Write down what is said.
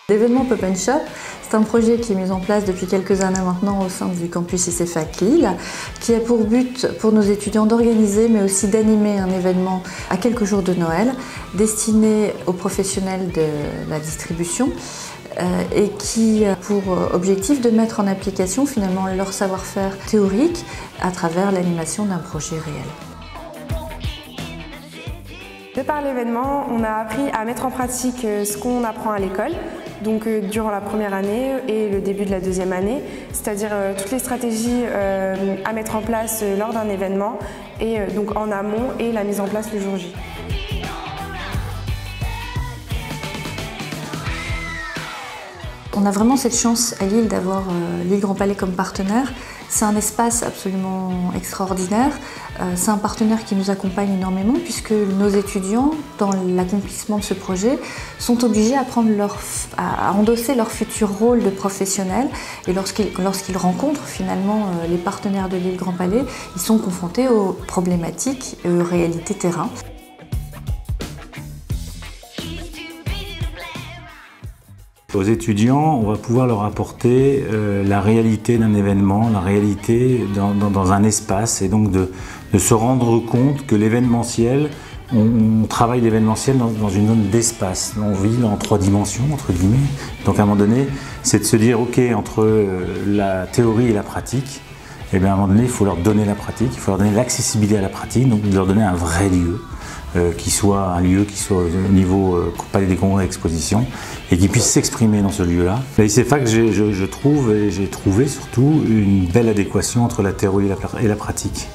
L'événement Pop & Shop, c'est un projet qui est mis en place depuis quelques années maintenant au sein du campus ICFAC Lille, qui a pour but pour nos étudiants d'organiser mais aussi d'animer un événement à quelques jours de Noël destiné aux professionnels de la distribution et qui a pour objectif de mettre en application finalement leur savoir-faire théorique à travers l'animation d'un projet réel. De par l'événement, on a appris à mettre en pratique ce qu'on apprend à l'école, donc durant la première année et le début de la deuxième année, c'est-à-dire toutes les stratégies à mettre en place lors d'un événement et donc en amont et la mise en place le jour J. On a vraiment cette chance à Lille d'avoir Lille Grand Palais comme partenaire. C'est un espace absolument extraordinaire. C'est un partenaire qui nous accompagne énormément puisque nos étudiants, dans l'accomplissement de ce projet, sont obligés à endosser leur futur rôle de professionnel. Et lorsqu'ils rencontrent finalement les partenaires de Lille Grand Palais, ils sont confrontés aux problématiques et aux réalités terrain. Aux étudiants, on va pouvoir leur apporter la réalité d'un événement, la réalité dans un espace, et donc de se rendre compte que l'événementiel, on travaille l'événementiel dans une zone d'espace. On vit en 3 dimensions, entre guillemets. Donc à un moment donné, c'est de se dire, ok, entre la théorie et la pratique, et bien à un moment donné, il faut leur donner la pratique, il faut leur donner l'accessibilité à la pratique, donc de leur donner un vrai lieu. Qui soit un lieu qui soit au niveau Palais des Congrès d'Exposition et qui puisse s'exprimer dans ce lieu-là. À l'ICFAC, je trouve, et j'ai trouvé surtout, une belle adéquation entre la théorie et la pratique.